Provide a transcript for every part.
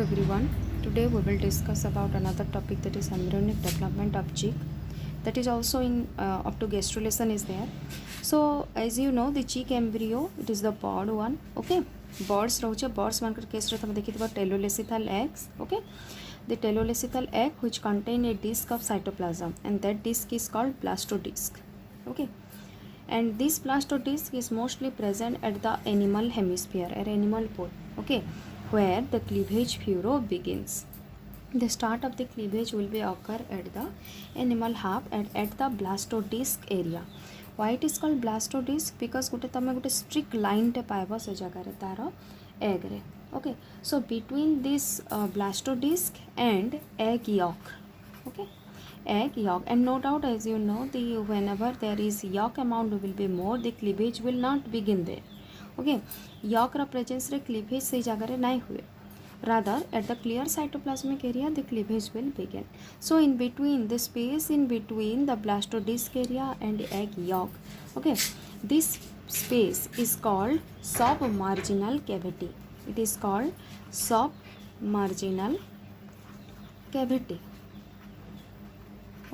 everyone. Today we will discuss about another topic, that is embryonic development of cheek. That is also in up to gastrulation is there. So as you know, the cheek embryo, it is the broad one. Okay, birds roche birds manकर case रे तमे देखिथिबा teloleucithal eggs. Okay, the teloleucithal egg which contain a disc of cytoplasm, and that disc is called blastodisc. Okay, and this blastodisc is mostly present at the animal hemisphere or animal pole. Okay, where the cleavage furrow begins. The start of the cleavage will be occur at the animal half and at the blastodisc area. Why it is called blastodisc? Because गोटे तमे गोटे strict line टे पाइबो से जगह रे तार egg रे. Okay, so between this blastodisc and egg yolk. Okay, egg yolk, and no doubt, as you know, the whenever there is yolk amount will be more, the cleavage will not begin there. Okay, yolk रा presence रे cleavage से जगह रे नहीं हुए. Rather, at the clear cytoplasmic area, the cleavage will begin. So in between, the space in between the blastodisc area and egg yolk, okay, this space is called submarginal cavity. It is called submarginal cavity.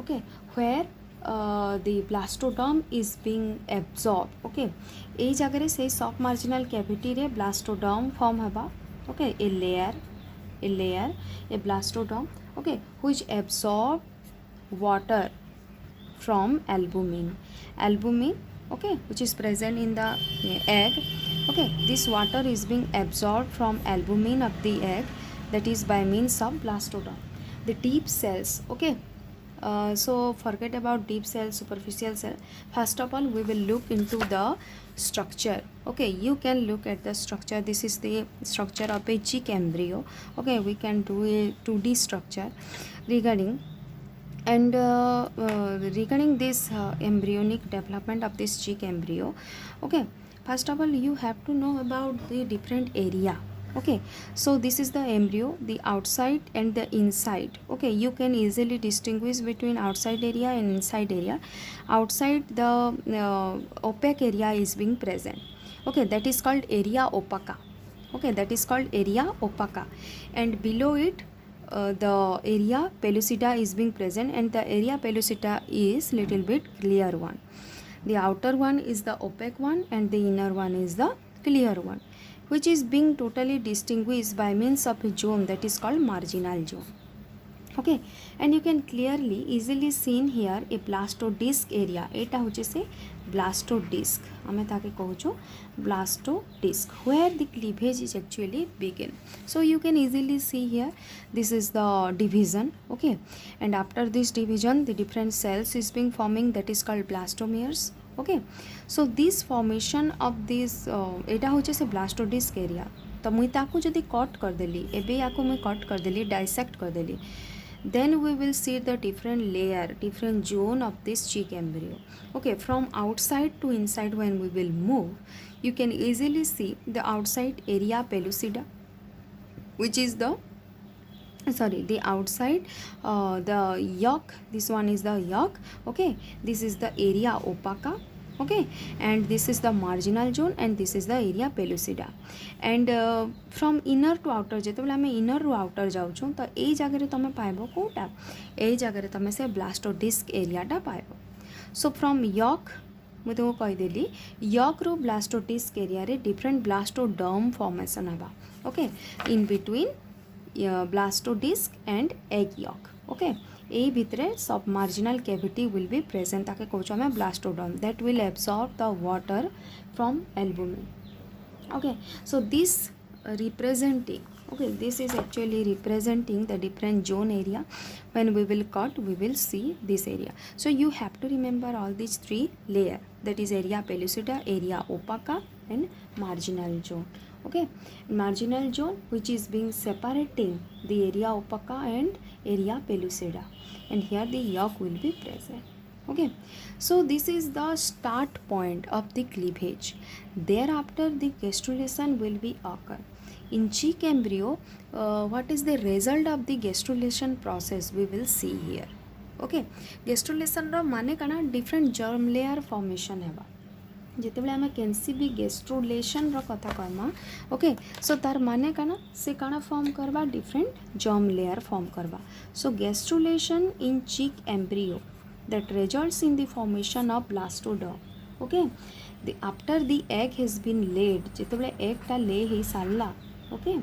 Okay, where the blastoderm is being absorbed. Okay, ए जगह से submarginal cavity रे blastoderm form हबा. Okay, a layer, a blastoderm. Okay, which absorb water from albumin. Okay, which is present in the egg. Okay, this water is being absorbed from albumin of the egg, that is by means of blastoderm. The deep cells. Okay, so forget about deep cell, superficial cell. First of all, we will look into the structure. Okay, you can look at the structure. This is the structure of a cheek embryo. Okay, we can do a 2D structure regarding regarding this embryonic development of this cheek embryo. Okay, first of all, you have to know about the different area. Okay, so this is the embryo, the outside and the inside. Okay, you can easily distinguish between outside area and inside area. Outside, the opaque area is being present. Okay, that is called area opaca. Okay, that is called area opaca, and below it the area pellucida is being present, and the area pellucida is little bit clear one. The outer one is the opaque one and the inner one is the clear one, which is being totally distinguished by means of a zone that is called marginal zone. Okay, and you can clearly easily seen here a blastodisc area. एटा होचे से blastodisc, आमे ताके कहूचो blastodisc, where the cleavage is actually begin. So you can easily see here, this is the division. Okay, and after this division, the different cells is being forming, that is called blastomeres. Okay, so this formation of this एटा होचे से blastodisc area. तो मुई ताकू जदि cut कर देली, एबे याको मुई कट कर देली, डाइसेक्ट कर देली, then we will see the different layer, different zone of this cheek embryo. Okay, from outside to inside, when we will move, you can easily see the outside area pellucida, which is the outside the yolk. This one is the yolk. Okay, this is the area opaca. Okay, and this is the marginal zone and this is the area pellucida. And from inner to outer, जेतेबेले आमे inner ru outer जाउछु तो ए जगह रे तमे पाइबो कोटा, ए जगह रे तमे से blastodisc area टा पाइबो. So from yolk, मैं तुमको कहि देली, yolk ru blastodisc area रे different blastoderm formation हबा. Okay, in between blastodisc and egg yolk. Okay, ए भितरे submarginal cavity will be present, ताके कहूँ हमें blastoderm, that will absorb the water from albumin. Okay, so this representing, okay, this is actually representing the different zone area. When we will cut, we will see this area. So you have to remember all these three layer, that is area pellucida, area opaca and marginal zone. Okay, marginal zone which is being separating the area opaca and area pellucida, and here the yolk will be present. Okay, so this is the start point of the cleavage. Thereafter the gastrulation will be occur. In cheek embryo, what is the result of the gastrulation process, we will see here. Okay, gastrulation ro माने काना different germ layer formation हेबा. जितेबाला आम केनसीबी gastrulation कथा कहमा okay so तार माने काना से काना फॉर्म करवा डिफरेंट जर्म लेयर फॉर्म करवा so gastrulation in chick embryo that results in the formation of blastoderm okay after the egg has been laid जितेबाला egg टा lay ही सारला okay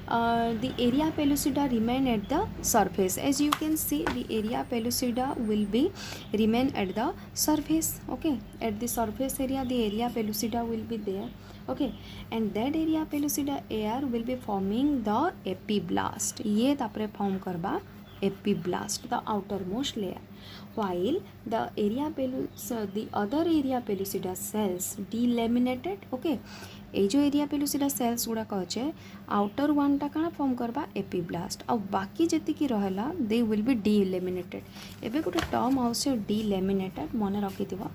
the area pellucida remain at the surface as you can see the area pellucida will be remain at the surface okay at the surface area the area pellucida will be there okay and that area pellucida air will be forming the epiblast ये तापरे form करबा epiblast the outermost layer while the other area pellucida cells delaminated okay ए जो area pellucida sales गुड़ाक अच्छे outer one टा काना form करबा epiblast आ बाकी जेति की रहला दे विल बी डिलेमिनेटेड एबे गोटे टर्म आउसे डिलेमिनेटेड मन रखि दिबा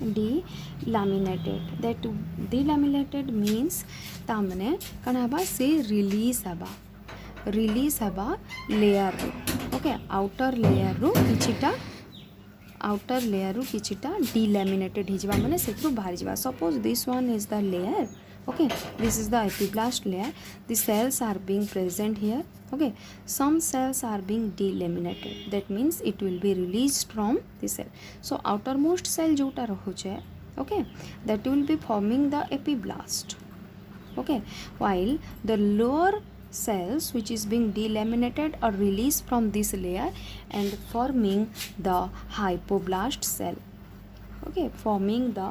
डिलैमिनेटेड दैट डिलैमिनेटेड मीन्स ता माने काना हबा से रिलीज हबा लेयर रो ओके आउटर लेयर रो किछिटा डिलैमिनेटेड हिजवा माने सेथु बाहर जवा suppose this one is the layer okay this is the epiblast layer the cells are being present here okay some cells are being delaminated that means it will be released from the cell so outermost cell jota rahuche okay that will be forming the epiblast okay while the lower cells which is being delaminated or released from this layer and forming the hypoblast cell okay forming the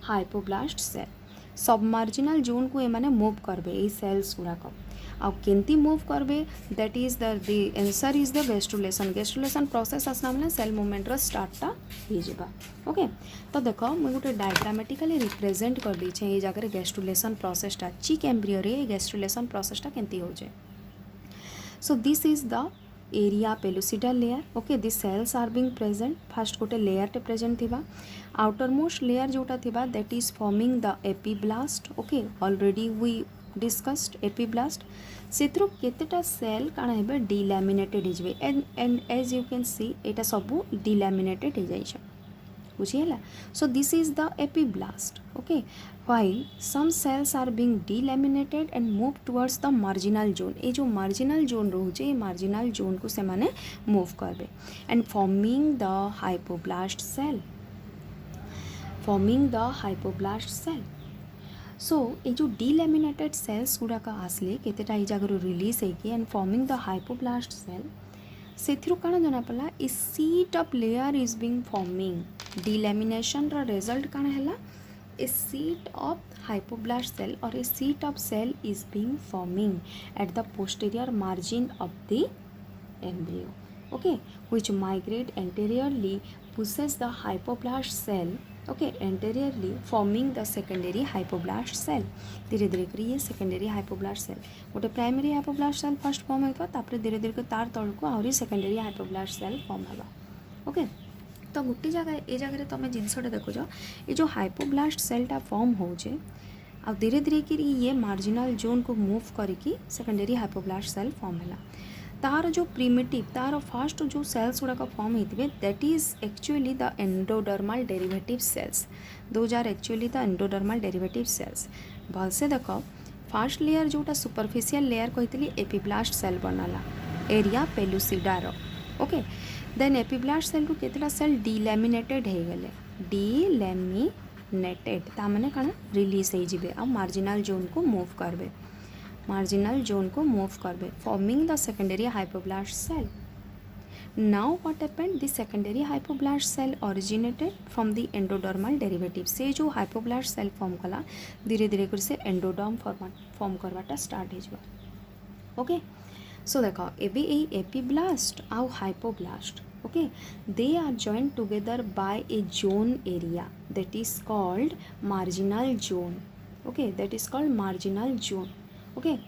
hypoblast cell submarginal zone को एमाने move करबे ए cells गुड़ाक आ केंती move करबे that is the answer is the gastrulation process आसना माने सेल मूवमेंट रो स्टार्ट टा हो जिबा ओके तो देखो मैं गोटे डायग्रामेटिकली रिप्रेजेंट कर दी छे ए जगह गैस्ट्रुलेशन प्रोसेसटा चिक एम्ब्रियो रे गैस्ट्रुलेशन प्रोसेसटा केंती हो जाए so this is the area pellucida layer okay this cells are being present first गोटे लेयर टे प्रेजेंट थिबा आउटरमोस्ट लेयर जोटा थिबा that is forming the epiblast okay already we discussed epiblast सेथरो केतेटा सेल काना हेबे डिलैमिनेटेड हिजबे and as you can see एटा सब डिलैमिनेटेड हो जाइछ बुझियला so this is the epiblast okay while some cells are being delaminated and move towards the marginal zone ए जो marginal zone रोचे ये marginal zone को से माने move करबे and forming the hypoblast cell so ए जो delaminated cells गुड़ा का आसले केतेटा ई जगह रिलीज है कि and forming the hypoblast cell सेथिरु काना जना पला ए sheet of layer is being forming delamination रा result काना हैला a sheet of hypoblast cell or a sheet of cell is being forming at the posterior margin of the embryo okay which migrate anteriorly pushes the hypoblast cell okay anteriorly forming the secondary hypoblast cell धीरे धीरे करी ये secondary hypoblast cell गोटे primary hypoblast cell first form होइबा तापर धीरे धीरे तार तळ को आउरी secondary hypoblast cell form हबा okay तो गोटे जगह ए जगह तुम जिनसटा देखुच ये जो हाइपोब्लास्ट सेलटा फॉर्म होचे आ धीरे धीरे कि ये मार्जिनल जोन को मूव करके सेकेंडरी हाइपोब्लास्ट सेल फॉर्म है तार जो प्रिमिटिव तार फर्स्ट जो सेल्स गुड़ाक फॉर्म होते that is actually the endodermal derivative cells those are actually the endodermal derivative cells भलसे देख फर्स्ट लेयर जोटा सुपरफिशियल लेयर कही एपिब्लास्ट सेल बनाला एरिया पेलुसिडार ओके देन एपिब्लास्ट सेल को केतेटा सेल डिलैमिनेटेड हो गले डिलैमिनेटेड ता माने काना रिलीज हो जिबे आ मार्जिनल जोन को मूव करबे forming the secondary hypoblast cell now what happened the secondary hypoblast cell originated from the endodermal derivative से जो हाइपोब्लास्ट सेल फॉर्म कला धीरे धीरे कर से एंडोडर्म फॉर्म करवाटा स्टार्ट हो जिबा ओके सो देखो एबे ए एपिब्लास्ट आउ hypoblast okay they are joined together by a zone area that is called marginal zone okay that is called marginal zone okay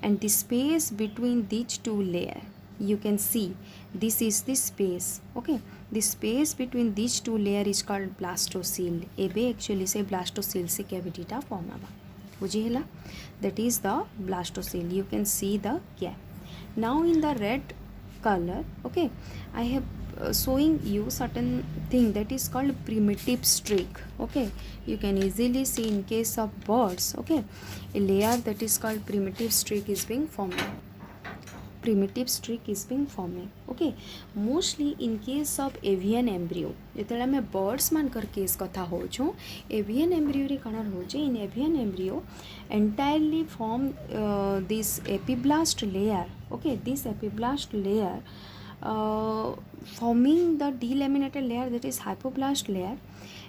and the space between these two layer you can see this is the space okay the space between these two layer is called blastocele ebe actually से blastocele से cavity टा form हबा बुझी हला that is the blastocele you can see the gap now in the red color okay I have showing you certain thing that is called primitive streak. Okay, you can easily see in case of birds. Okay, a layer that is called primitive streak is being formed. Primitive streak is being forming. Okay, mostly in case of avian embryo, ଯେତେବେଳେ ଆମେ birds ମାନଙ୍କର case କଥା होचो, avian embryo रे कणार होचे, in avian embryo entirely form this epiblast layer. Okay, this epiblast layer forming the delaminated layer, that is hypoblast layer,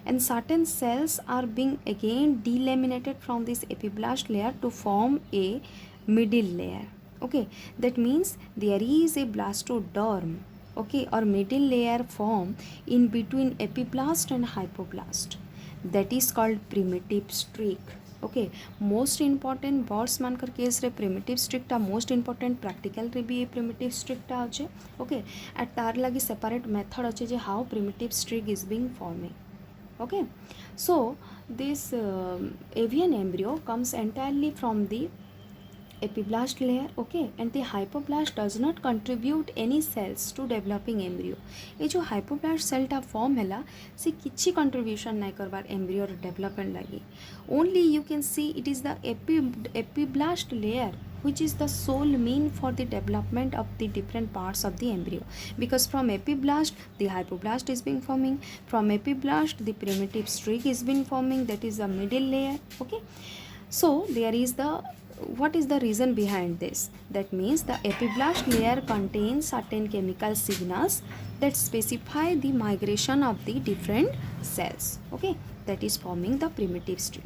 and certain cells are being again delaminated from this epiblast layer to form a middle layer. Okay, that means there is a blastoderm, okay, or middle layer form in between epiblast and hypoblast, that is called primitive streak. Okay, most important birds मानकर case रे primitive streak टा most important, practical रे भी primitive streak टा अच्छे. Okay, at तार लगी separate method अच्छे जे how primitive streak is being forming. Okay, so this avian embryo comes entirely from the epiblast layer. Okay, and the hypoblast does not contribute any cells to developing embryo. ये जो hypoblast cell टा form हैला से किछि contribution नहीं करबार embryo development लगी. Only you can see it is the epiblast layer which is the sole mean for the development of the different parts of the embryo, because from epiblast the hypoblast is being forming, from epiblast the primitive streak is being forming, that is the middle layer. Okay, so there is the, what is the reason behind this? That means the epiblast layer contains certain chemical signals that specify the migration of the different cells. Okay, that is forming the primitive streak.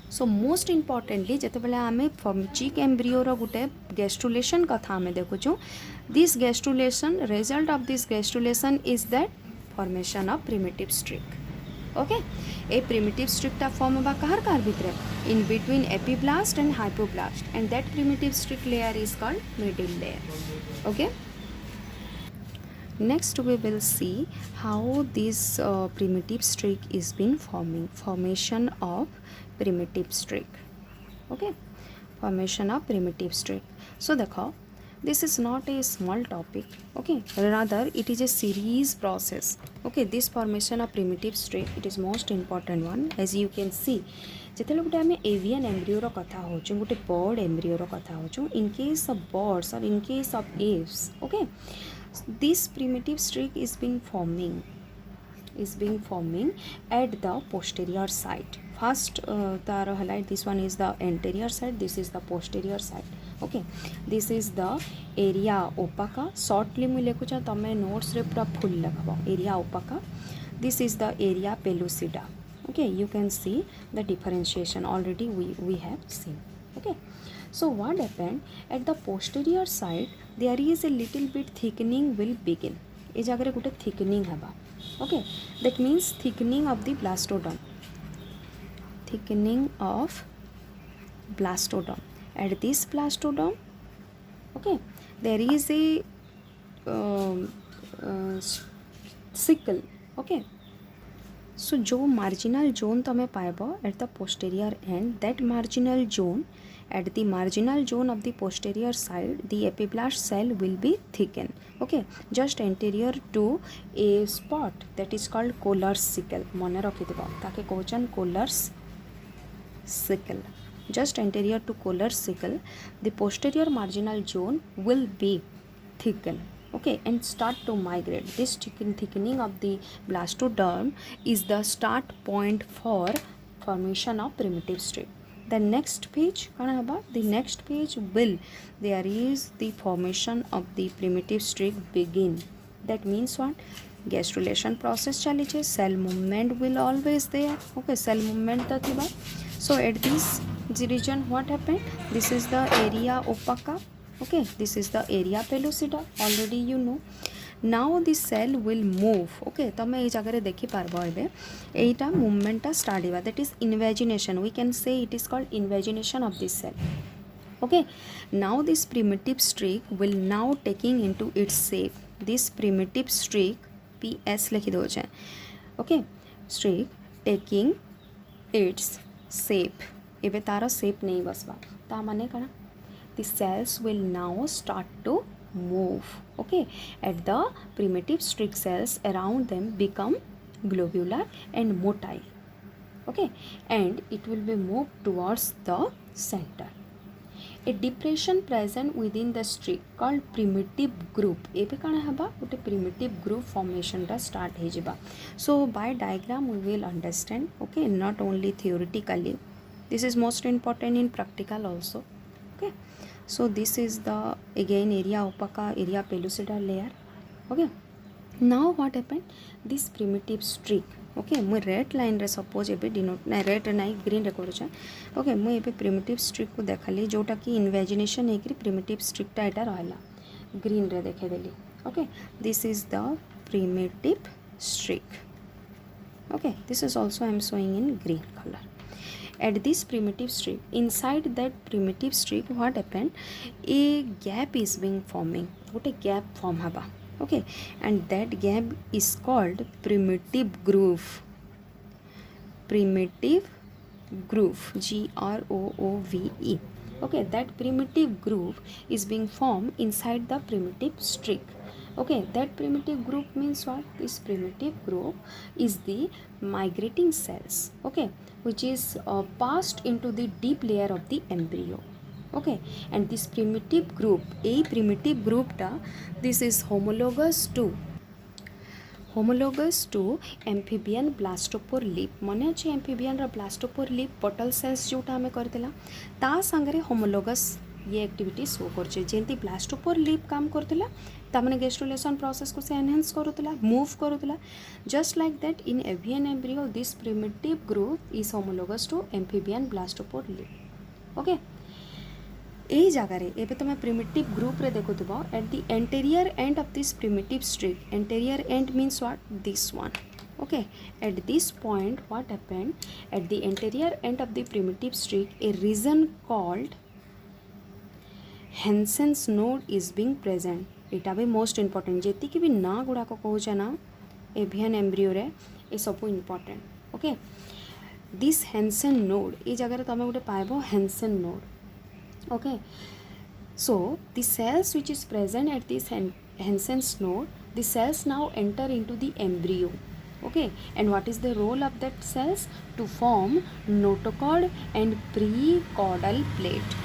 So most importantly जेतेबेले आमे चिक embryo रो गुटे gastrulation कथा आमे देखुछु, this gastulation, result of this gastulation is that formation of primitive streak. Okay, a primitive streak टा form होबा कहर कहर भितरे in between epiblast and hypoblast, and that primitive streak layer is called middle layer. Okay, next we will see how this primitive streak is been forming, formation of primitive streak. Okay, formation of primitive streak. So देखो, this is not a small topic. Okay, rather it is a series process. Okay, this formation of primitive streak, it is most important one. As you can see, ଯେତେବେଳେ ଗୋଟେ ଆମେ avian embryo रो कथा होचु, गोटे bird embryo रो कथा होचु, in case of birds or in case of aves, okay, this primitive streak is being forming at the posterior side. First तार highlight, this one is the anterior side, this is the posterior side. Okay, this is the area opaca. Shortly मुझे लेकुचा तमें notes रे पूरा full लगवा area opaca. This is the area pellucida. Okay, you can see the differentiation already we have seen. Okay, so what happened at the posterior side, there is a little bit thickening will begin. ए जगह गोटे thickening हबा. Okay, that means thickening of the blastoderm, thickening of blastoderm. At this blastoderm, okay, there is a sickle. Okay, so जो marginal zone तमें पाएबो at the posterior end, that marginal zone, at the marginal zone of the posterior side, the epiblast cell will be thickened. Okay, just anterior to a spot that is called Kohler's sickle. मने रखिथिबो ताके कहउचन Kohler's sickle. Just anterior to Kohler's sickle, the posterior marginal zone will be thickened. Okay, and start to migrate. This thickening of the blastoderm is the start point for formation of primitive streak. The next page, the next page will, there is the formation of the primitive streak begin. That means what? Gastrulation process chaliche, cell movement will always there. Okay, cell movement ta thiba. So at this region, what happened? This is the area opaca. Okay, this is the area pellucida, already you know. Now the cell will move. Okay, तमें ये जगह रे देखी पारबो एबे एटा movement टा start Hiba, that is invagination. We can say it is called invagination of this cell. Okay, now this primitive streak will now taking into its shape. This primitive streak, PS लिखि दो छे. Okay, streak taking its shape. एबे तारो shape नहीं बसबा. ता माने कना? The cells will now start to move. Okay, at the primitive streak cells around them become globular and motile. Okay, and it will be moved towards the center. A depression present within the streak called primitive group. एबे काना हबा गोटे primitive group formation टा start हे जिबा. So by diagram we will understand. Okay, not only theoretically. This is most important in practical also. Okay, so this is the again area opaca, area pellucidal layer. Okay, now what happened? This primitive streak. Okay मुझे red line रे suppose एबे denote ना red ना green रे करूछे. Okay मुझे एबे primitive streak को देखली जोटा कि इन्वेजिनेशन है कि प्रिमिटिव स्ट्रिकटा एटा रहला ग्रीन रे देखे देली. Okay this is the primitive streak. Okay this is also I am showing in green colour. At this primitive streak, inside that primitive streak, what happened? A gap is being forming. What a gap form haba. Okay, and that gap is called primitive groove. Primitive groove, GROOVE. Okay, that primitive groove is being formed inside the primitive streak. Okay, that primitive group means what? This primitive group is the migrating cells. Okay, which is passed into the deep layer of the embryo. Okay, and this primitive group, a primitive group ta, this is homologous to amphibian blastopore leaf. मने अच्छे amphibian रा blastopore leaf portal cells जोटा हमें करतेला ता संगरे homologous ये activity show करछे. जेंती blastopore leaf काम करतेला ता माने गैस्ट्रुलेशन प्रोसेस को से एनहांस करूतला, मूव करूतला. Just like that in avian embryo this primitive groove is homologous to amphibian blastopore lip. Okay, यही जगार एबे तुम प्रिमिटिव ग्रुप रे देखुथबो at the anterior end of this primitive streak. Anterior end means what? This one. Okay, at this point what happened? At the anterior end of the primitive streak, a region called Hansen's node is being present. इटा भी most important जेति कि भी ना गुड़ाक कहूचे ना avian embryo रे ए सब important. Okay, this Hensen node ये जगह तुम गोटे पाइब Hensen node. Okay, so the cells which is present at this Hansen's node, the cells now enter into the embryo. Okay, and what is the role of that cells? To form notochord and precaudal plate.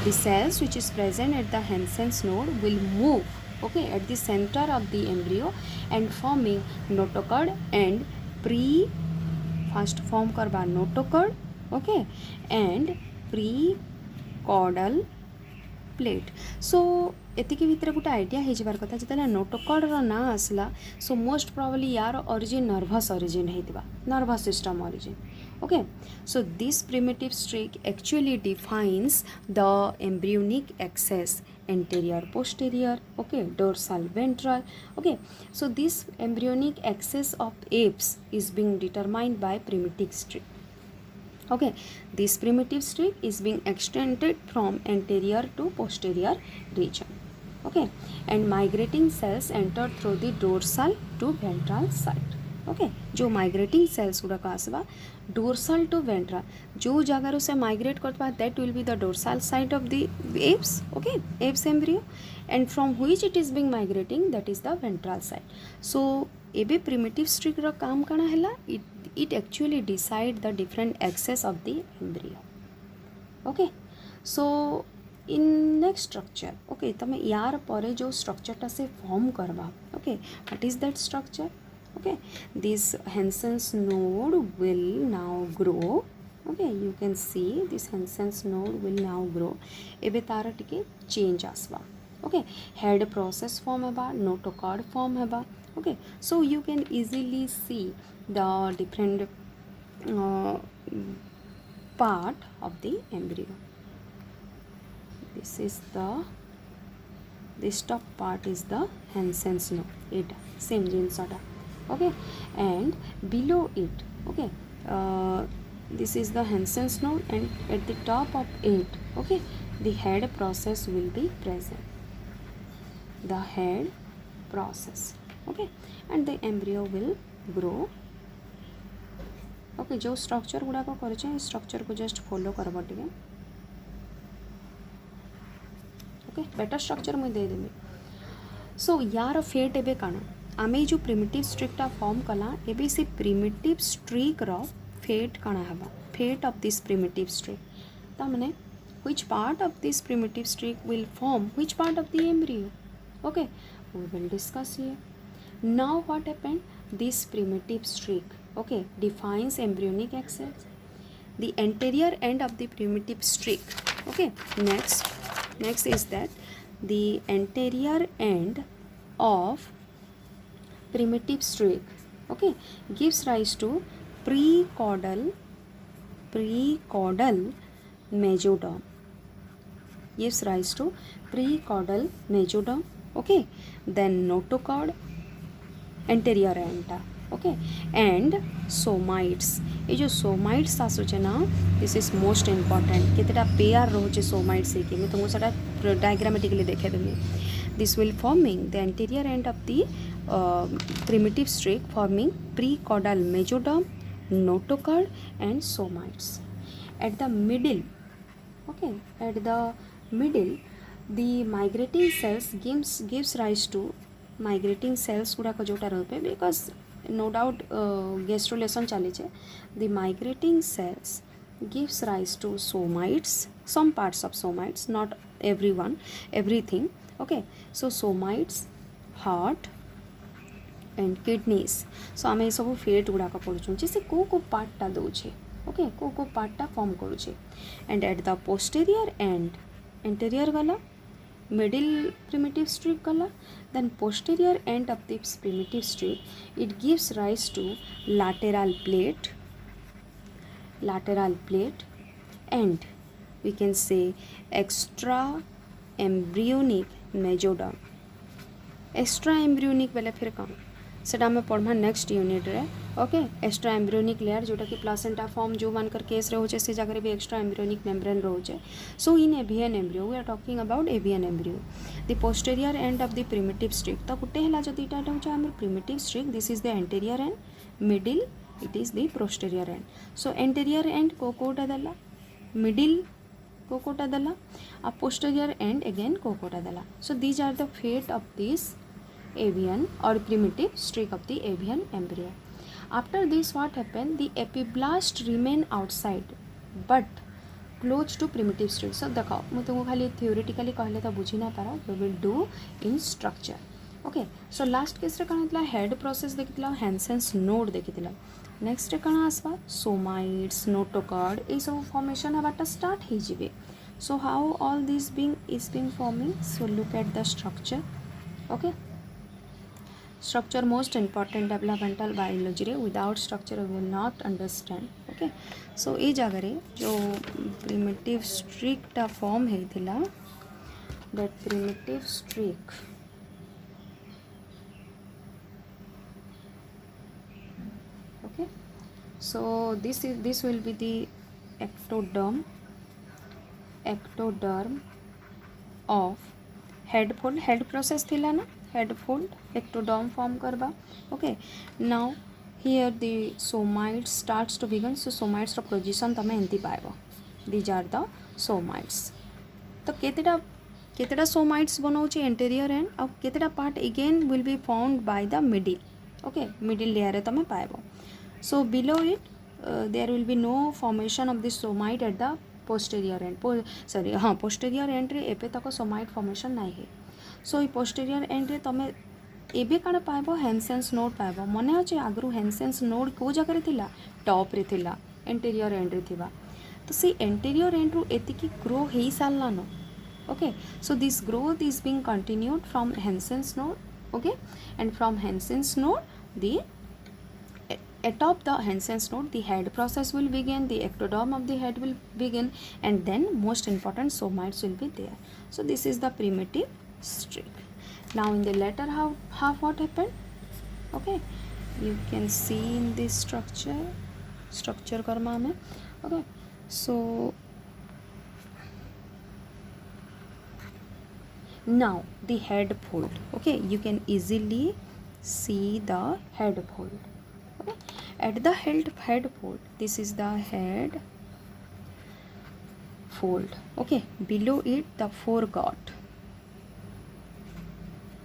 The cells which is present at the Hansen's node will move, okay, at the center of the embryo and forming notochord and first form करबा notochord, okay, and precaudal plate. So एतिकी भितर गोटे idea हो जबार कथा जिते notochord ना आसला. So most probably यार ओरिजिन नर्भस ओरिजिन होता, nervous system origin. Okay, so this primitive streak actually defines the embryonic axis, anterior posterior, okay, dorsal ventral. Okay, so this embryonic axis of apes is being determined by primitive streak. Okay, this primitive streak is being extended from anterior to posterior region. Okay, and migrating cells enter through the dorsal to ventral side. Okay, जो migrating cells गुड़ाक आसवा dorsal to ventral जो जगार से migrate करवा that will be the dorsal side of the apps. Okay, apps embryo and from which it is being migrating that is the ventral side. So एबे primitive streak रो काम काना हैला? It actually decide the different axes of the embryo. Okay, so in next structure. Okay, तुम यार पर जो स्ट्रक्चरटा से फॉर्म करवा. Okay, what is that structure? Okay, this Hansen's node will now grow. Okay, you can see this Hansen's node will now grow. एबे तार टिके change आसवा. Okay, head process form हेबा, notochord form हेबा. Okay, so you can easily see the different part of the embryo. This top part is the Hansen's node. It same जिनसटा. Okay, and below it, okay, this is the Hansen's node and at the top of it, okay, the head process will be present, the head process. Okay, and the embryo will grow. Okay, जो structure गुड़ा को करछे structure को just follow करबो टिके. Okay, better structure मैं दे देबे. सो यार फेट एबे काण आमे जो प्रिमिटिव स्ट्रिकटा फॉर्म कला एबे से प्रिमिटिव स्ट्रिक रो फेट काण हबा fate of this primitive streak ता माने which part of this primitive streak will form which part of the embryo. Okay, we will discuss here. Now what happened, this primitive streak, okay, defines embryonic axis, the anterior end of the primitive streak. Okay, next is that the anterior end of primitive streak, okay, gives rise to precaudal mesoderm, gives rise to precaudal mesoderm. Okay, then notochord, anterior end, okay, and somites. ये जो somites आसुचे ना, this is most important. केतेटा pair रोचे somites से कि मैं तुमको सारा diagrammatically देखे दूँगी. This will forming the anterior end of the primitive streak, forming precaudal mesoderm, notochord, and somites. At the middle, okay, at the middle, the migrating cells gives rise to migrating cells गुड़ाक जोटा रहे because no doubt gastrulation चली है. The migrating cells gives rise to somites, some parts of somites, not everything. Okay, so somites, heart and kidneys. So आम ये सब fate गुड़ाक पढ़ुँ से को पार्टा दौचे. ओके को पार्टा फॉर्म करुचे. And at the posterior end anterior गला मिडिल प्रिमिटिव स्ट्रिक गला then posterior end of this primitive streak it gives rise to lateral plate and we can say extra embryonic mesoderm. Extra embryonic बेले फिर कौन सेटा आम पढ़मा next unit रे. Okay, extra embryonic layer जोटा कि प्लासेंटा फॉर्म जो मानकर केस रोचे से जगह भी एक्स्ट्रा एम्ब्रियोनिक मेम्ब्रेन रोचे. So in avian embryo we are talking about avian embryo. The posterior end of the primitive streak तो गोटे है जो दुईटा होचे आम primitive streak. This is the anterior end, middle it is the posterior end. So anterior end कोटा देला, middle कोटा देला, आ पोस्टेरियर एंड अगेन कोटा देला. So these are the fate of this avian or primitive streak of the avian embryo. After this what happened, the epiblast remain outside but close to primitive streak. So देखो मैं तुमको खाली theoretically कहले तो बुझी ना पारा, we will do in structure. Okay, so last case रे कण होतला head process देखितला, Hansen's node देखितला. next रे कण आसबा somites, notochord ए सब formation हबाटा start hey जिवे. So how all this being forming? So look at the structure. Okay, structure most important developmental biology रे. without structure we will not understand. okay, so ये जगह रे जो primitive streak टा form है थिला, that primitive streak okay, so this will be the ectoderm of head fold. head process थिला ना, head fold ectoderm form करबा. okay, now here the somites starts to begin. so somites row position तमे एंती पाएबो. these are the somites. तो केतेटा somites बनौचे anterior end और केतेटा part again will be formed by the middle. okay, middle layer रे तमे पाएबो. so below it there will be no formation of this somite at the posterior end. posterior end रे एबे तक somite formation नहीं है. सो posterior and रे तमे एबे काण पाइबो, हेनसेंस नोड पाइबो. मने अछि आगरु हेनसेंस नोड को जगह रे थिला, टॉप रे थिला, एंटेरियर एंड रे थिबा. तो सी एंटेरियर एंड रु एतिकी ग्रो हेई सारला न. Okay, so this growth is being continued from Hensen's node. Okay, and from Hensen's node the atop the Hansen's node the head process will begin, the ectoderm of the head will begin, and then most important somites will be there. so this is the primitive streak. now in the later half what happened, okay, you can see in this structure karma mein. okay, so now the head fold. okay, you can easily see the head fold. okay, at the head fold, this is the head fold. okay, below it the foregut.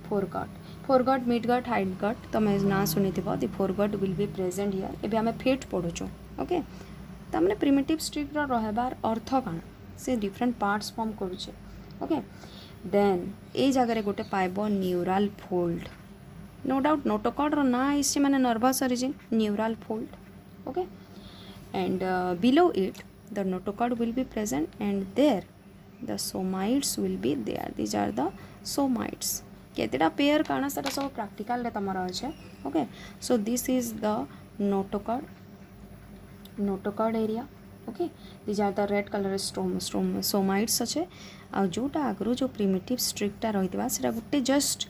Foregut midgut hindgut तुम ना शुणी दि foregut will be present here एबे आमे फिट पढ़ुचु okay तमने primitive streak रो रहबार अर्थ काण से डिफरेंट पार्ट्स फॉर्म करूचे ओके देन ए जगह गोटे पाइब neural fold no doubt notochord रो ना आइछि माने nervous origin neural fold okay and below it the notochord will be present and there the somites will be there these are the somites केतेटा pair काना सेटा सब प्रैक्टिकल रे तमरा अछि okay so this is the notochord area okay these are the red color somites अछि आ जोटा आगरो जो प्रिमिटिव स्ट्रिक्टा रहितबा सेटा गुटे जस्ट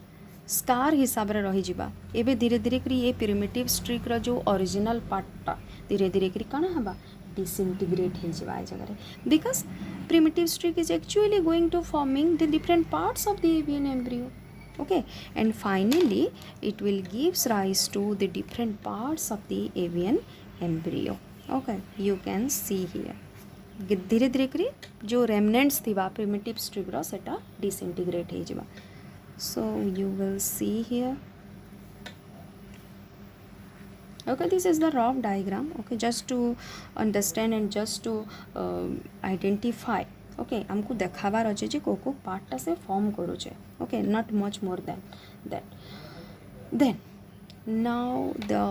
स्कार हिसाब रे रही जिबा एबे धीरे धीरे करी ये प्रिमिटिव स्ट्रिक रो जो ओरिजिनल पार्टटा धीरे धीरे करी काना हबा डिसइंटीग्रेट हो जावा ए जगह रे because primitive streak is actually going to forming the different parts of the avian embryo okay and finally it will gives rise to the different parts of the avian embryo okay you can see here धीरे धीरे करी जो remnants थिबा primitive streak रो सेटा disintegrate हो जावा so you will see here okay this is the rough diagram okay just to understand and just to identify okay हमको देखाबार अछि जे को पार्टटा से फॉर्म करू छे okay not much more than that then now the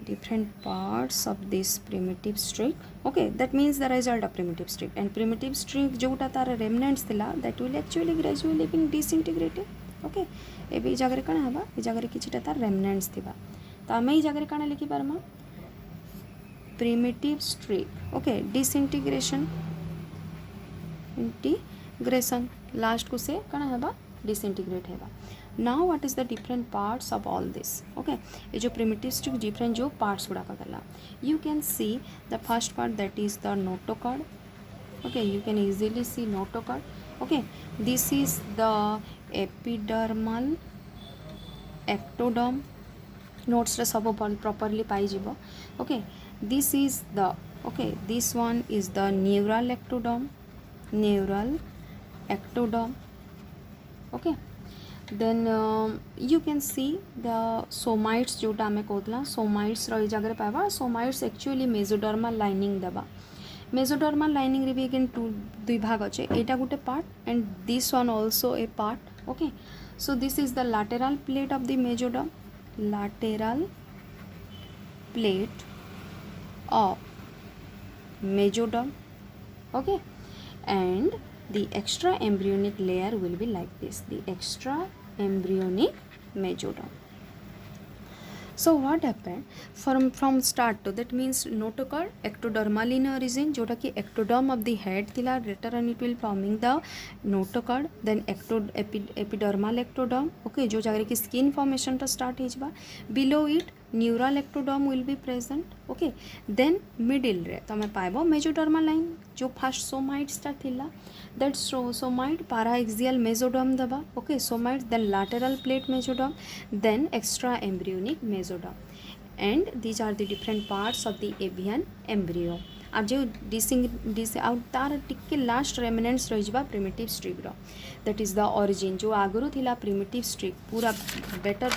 different parts of this primitive streak okay that means the result of primitive streak and primitive streak जोटा तार remnants थिला that will actually gradually being disintegrated okay एबे जगह रे कना हबा ए जगह रे किछटा तार remnants थिबा तो आम ये जगह काना लिखि पारमा primitive streak okay disintegration integration last को से काना हेबा डिसइंटीग्रेट हेबा now what is the different parts of all this okay ये जो प्रिमिटिव स्ट्रिक डिफरेंट जो पार्ट्स गुड़ा गला you can see the first part that is the notochord okay you can easily see notochord okay this is the epidermal ectoderm notes रे सब properly पाई जीवो okay this is the okay this one is the neural ectoderm okay then you can see the somites जोटा आमे कहतला somites रो जगह रे पाबा सोमाइट्स एक्चुअली मेसोडर्मल लाइनिंग देबा मेसोडर्मल लाइनिंग रे भी अगेन दुई भाग अछि एटा गुटे part and this one also a part okay so this is the lateral plate of the mesoderm lateral plate of mesoderm okay and the extra embryonic layer will be like this the extra embryonic mesoderm so what happened from start to that means notochord ectodermal in origin जोटा कि ectoderm of the head थिला later on it will forming the notochord then epidermal ectoderm okay जो जगह की skin formation टा start हो जाबा below it neural ectoderm will be present okay then middle रे तमे पाइबो mesodermal line जो first somites टा थिला that somite paraxial mesoderm दबा okay somites then lateral plate mesoderm then extra embryonic mesoderm and these are the different parts of the avian embryo अब जो dish out तार टिके लास्ट रेमिनेंट्स रही जाबा प्रिमिटिव स्ट्रिक रो दैट इज द ओरिजिन जो आगुरु थिला प्रिमिटिव स्ट्रिक पूरा बेटर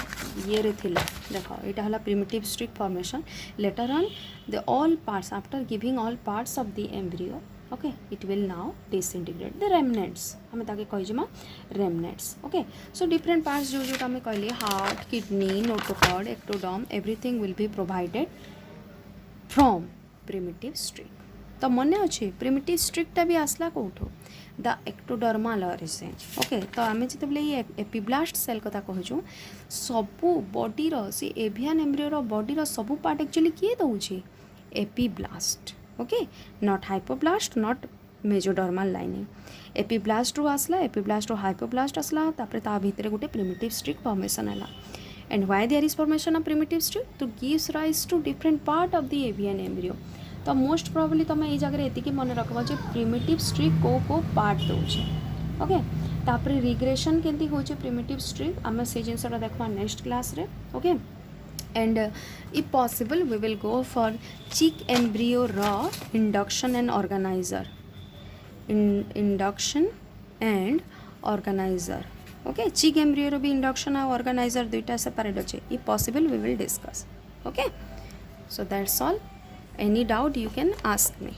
ये रे थिला देखो एटा हला primitive streak formation later on the all parts after giving all parts of the embryo okay it will now disintegrate the remnants हमें ताके कहि जमा remnants okay so different parts जो जो हमें कहले heart kidney notochord ectoderm everything will be provided from primitive streak तो मने अच्छे प्रिमिटिव स्ट्रिक्टा भी आसला कोठो द एक्टोडर्माल ऑरिजिन ओके तो आम जिते ये एपिब्लास्ट सेल कथा कहूँ सबू बॉडी रो से एवियन एम्ब्रियो रो बॉडी रो सबू पार्ट एक्चुअली किए दउछे epiblast okay not hypoblast not mesodermal lining epiblast रू आसला एपिब्लास्ट रू हाइपोब्लास्ट आसला तापर ता भीतर गोटे प्रिमिटिव स्ट्रिक फॉर्मेशन हला and why there is formation of primitive streak to gives rise to different part of the avian embryo तो मोस्ट प्रोबेबली तुम ये जगह एतिकी मन रखब जे प्रिमिटिव स्ट्रिक को पार्ट दउछे ओके तापर रिग्रेशन केंती होचे प्रिमिटिव स्ट्रिक आमे से जिनसटा देखबा नेक्स्ट क्लास रे okay and if possible we will go for chick embryo raw induction and organizer induction and organizer okay चिक एम्ब्रियो भी इंडक्शन और ऑर्गेनाइजर दुईटा सेपरेट अच्छे if possible we will discuss. Okay, so that's all. Any doubt you can ask me.